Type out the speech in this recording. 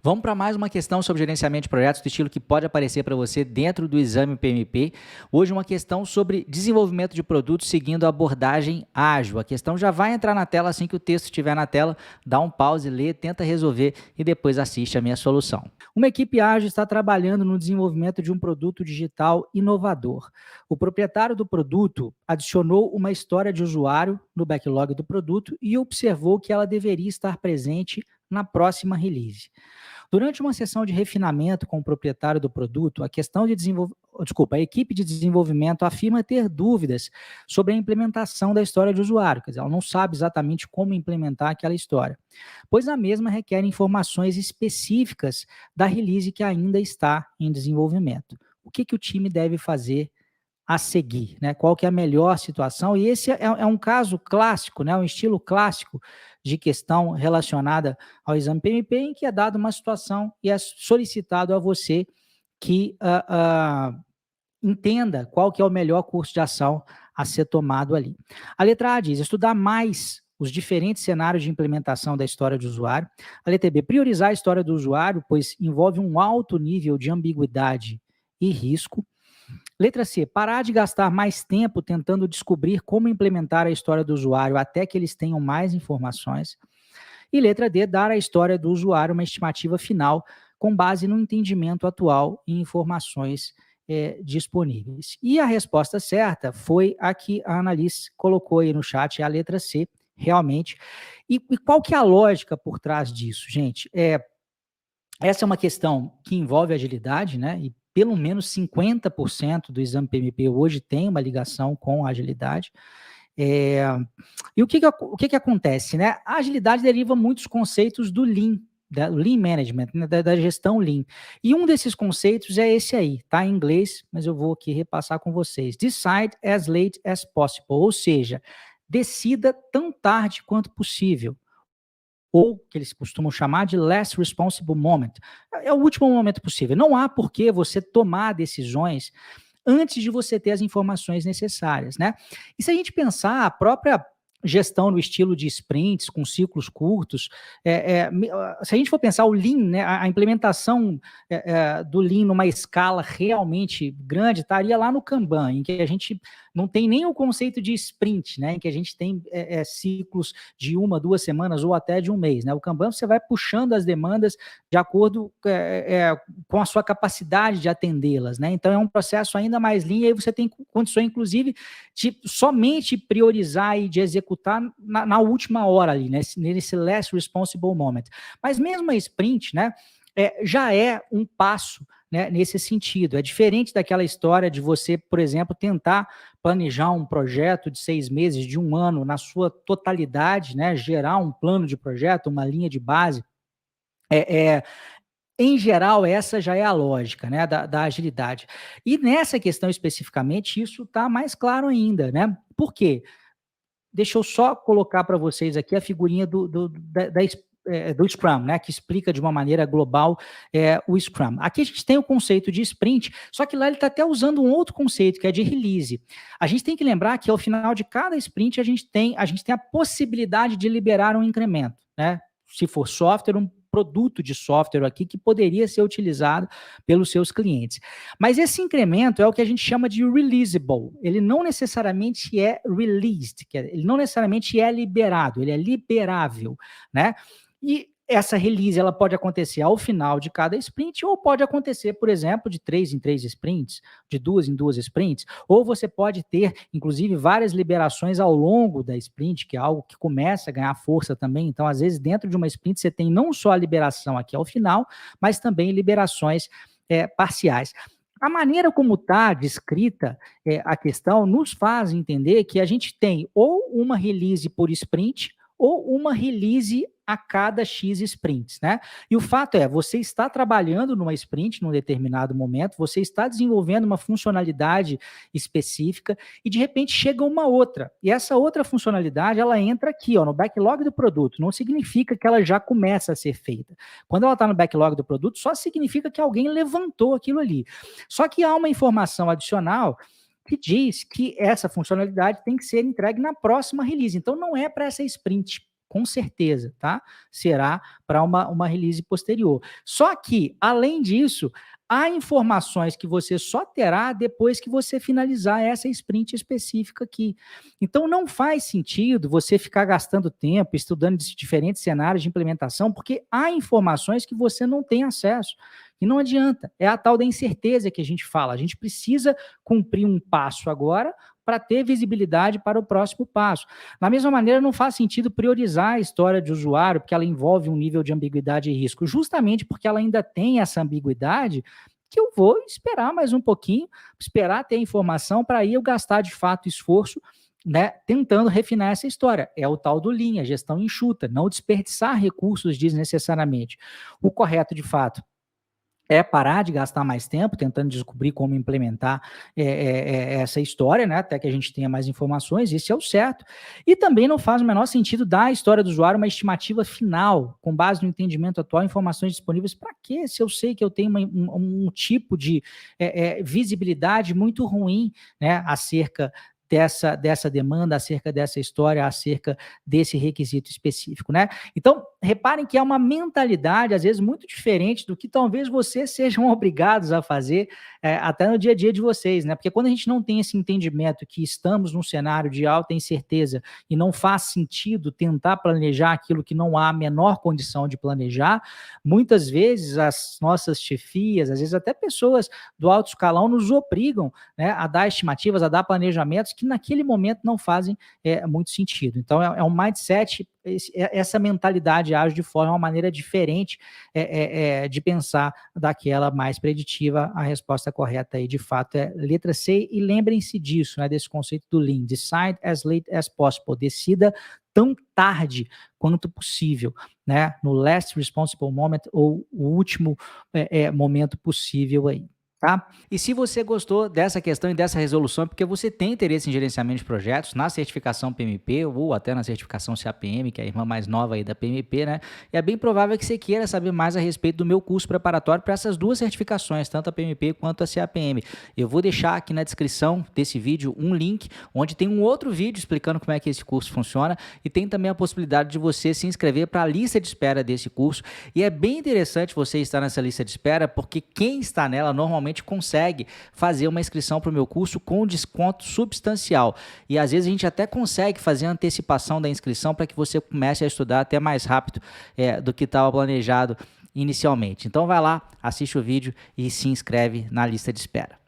Vamos para mais uma questão sobre gerenciamento de projetos do estilo que pode aparecer para você dentro do exame PMP. Hoje uma questão sobre desenvolvimento de produtos seguindo a abordagem ágil. A questão já vai entrar na tela assim que o texto estiver na tela. Dá um pause, lê, tenta resolver e depois assiste a minha solução. Uma equipe ágil está trabalhando no desenvolvimento de um produto digital inovador. O proprietário do produto adicionou uma história de usuário no backlog do produto e observou que ela deveria estar presente na próxima release. Durante uma sessão de refinamento com o proprietário do produto, a equipe de desenvolvimento afirma ter dúvidas sobre a implementação da história de usuário, quer dizer, ela não sabe exatamente como implementar aquela história, pois a mesma requer informações específicas da release que ainda está em desenvolvimento. O que o time deve fazer a seguir, né? Qual que é a melhor situação? E esse é um caso clássico, né? Um estilo clássico de questão relacionada ao exame PMP, em que é dada uma situação e é solicitado a você que entenda qual que é o melhor curso de ação a ser tomado ali. A letra A diz, estudar mais os diferentes cenários de implementação da história do usuário. A letra B, priorizar a história do usuário, pois envolve um alto nível de ambiguidade e risco. Letra C, parar de gastar mais tempo tentando descobrir como implementar a história do usuário até que eles tenham mais informações. E letra D, dar à história do usuário uma estimativa final com base no entendimento atual e informações disponíveis. E a resposta certa foi a que a Annalise colocou aí no chat, é a letra C, realmente. E qual que é a lógica por trás disso, gente? Essa é uma questão que envolve agilidade, né? E pelo menos 50% do exame PMP hoje tem uma ligação com a agilidade. E o que acontece, né? A agilidade deriva muitos conceitos do Lean, da Lean Management, né? da gestão Lean. E um desses conceitos é esse aí, tá em inglês, mas eu vou aqui repassar com vocês. Decide as late as possible, ou seja, decida tão tarde quanto possível, ou que eles costumam chamar de last responsible moment. É o último momento possível. Não há por que você tomar decisões antes de você ter as informações necessárias, né? E se a gente pensar a própria gestão no estilo de sprints, com ciclos curtos, se a gente for pensar o Lean, né, a implementação do Lean numa escala realmente grande, estaria lá no Kanban, em que a gente não tem nem o conceito de sprint, né, em que a gente tem ciclos de 1, 2 semanas ou até de um mês, né? O Kanban você vai puxando as demandas de acordo com a sua capacidade de atendê-las, né? Então é um processo ainda mais lean, e aí você tem condições, inclusive, de somente priorizar e de executar na última hora ali, né? Nesse last responsible moment. Mas mesmo a sprint, né, já é um passo, né, nesse sentido. É diferente daquela história de você, por exemplo, tentar planejar um projeto de 6 meses, de 1 ano, na sua totalidade, né, gerar um plano de projeto, uma linha de base. Em geral, essa já é a lógica, né, da agilidade. E nessa questão especificamente, isso está mais claro ainda, né? Por quê? Deixa eu só colocar para vocês aqui a figurinha do Scrum, né, que explica de uma maneira global o Scrum. Aqui a gente tem o conceito de sprint, só que lá ele está até usando um outro conceito, que é de release. A gente tem que lembrar que ao final de cada sprint a gente tem a possibilidade de liberar um incremento, né? Se for software, um produto de software aqui que poderia ser utilizado pelos seus clientes. Mas esse incremento é o que a gente chama de releasable. Ele não necessariamente é released, ele não necessariamente é liberado, ele é liberável, né? E essa release ela pode acontecer ao final de cada sprint, ou pode acontecer, por exemplo, de 3 em 3 sprints, de 2 em 2 sprints, ou você pode ter, inclusive, várias liberações ao longo da sprint, que é algo que começa a ganhar força também. Então, às vezes, dentro de uma sprint, você tem não só a liberação aqui ao final, mas também liberações parciais. A maneira como está descrita a questão nos faz entender que a gente tem ou uma release por sprint, ou uma release a cada X sprints, né? E o fato é, você está trabalhando numa sprint num determinado momento, você está desenvolvendo uma funcionalidade específica e de repente chega uma outra. E essa outra funcionalidade, ela entra aqui, ó, no backlog do produto. Não significa que ela já começa a ser feita. Quando ela está no backlog do produto, só significa que alguém levantou aquilo ali. Só que há uma informação adicional que diz que essa funcionalidade tem que ser entregue na próxima release. Então, não é para essa sprint. com certeza, tá? Será para uma release posterior. Só que, além disso, há informações que você só terá depois que você finalizar essa sprint específica aqui. Então, não faz sentido você ficar gastando tempo estudando diferentes cenários de implementação, porque há informações que você não tem acesso. E não adianta. É a tal da incerteza que a gente fala. A gente precisa cumprir um passo agora para ter visibilidade para o próximo passo. Da mesma maneira, não faz sentido priorizar a história de usuário, porque ela envolve um nível de ambiguidade e risco, justamente porque ela ainda tem essa ambiguidade, que eu vou esperar mais um pouquinho, esperar ter informação para aí eu gastar de fato esforço, né, tentando refinar essa história. É o tal do Lean, a gestão enxuta, não desperdiçar recursos desnecessariamente. O correto, de fato, é parar de gastar mais tempo tentando descobrir como implementar essa história, né, até que a gente tenha mais informações, isso é o certo. E também não faz o menor sentido dar à história do usuário uma estimativa final, com base no entendimento atual, informações disponíveis. Para quê? Se eu sei que eu tenho um tipo de visibilidade muito ruim, né, acerca dessa demanda, acerca dessa história, acerca desse requisito específico, né? Então, reparem que é uma mentalidade, às vezes, muito diferente do que talvez vocês sejam obrigados a fazer até no dia a dia de vocês, né? Porque quando a gente não tem esse entendimento que estamos num cenário de alta incerteza e não faz sentido tentar planejar aquilo que não há a menor condição de planejar, muitas vezes as nossas chefias, às vezes até pessoas do alto escalão nos obrigam, né, a dar estimativas, a dar planejamentos que naquele momento não fazem muito sentido. Então, é um mindset, essa mentalidade age de forma, uma maneira diferente de pensar daquela mais preditiva. A resposta correta aí, de fato, é letra C, e lembrem-se disso, né, desse conceito do Lean, decide as late as possible, decida tão tarde quanto possível, né, no last responsible moment, ou o último momento possível aí. Tá? E se você gostou dessa questão e dessa resolução, é porque você tem interesse em gerenciamento de projetos, na certificação PMP ou até na certificação CAPM, que é a irmã mais nova aí da PMP, né? E é bem provável que você queira saber mais a respeito do meu curso preparatório para essas duas certificações, tanto a PMP quanto a CAPM. Eu vou deixar aqui na descrição desse vídeo um link, onde tem um outro vídeo explicando como é que esse curso funciona, e tem também a possibilidade de você se inscrever para a lista de espera desse curso. E é bem interessante você estar nessa lista de espera, porque quem está nela normalmente consegue fazer uma inscrição para o meu curso com desconto substancial. E às vezes a gente até consegue fazer a antecipação da inscrição para que você comece a estudar até mais rápido do que estava planejado inicialmente. Então vai lá, assiste o vídeo e se inscreve na lista de espera.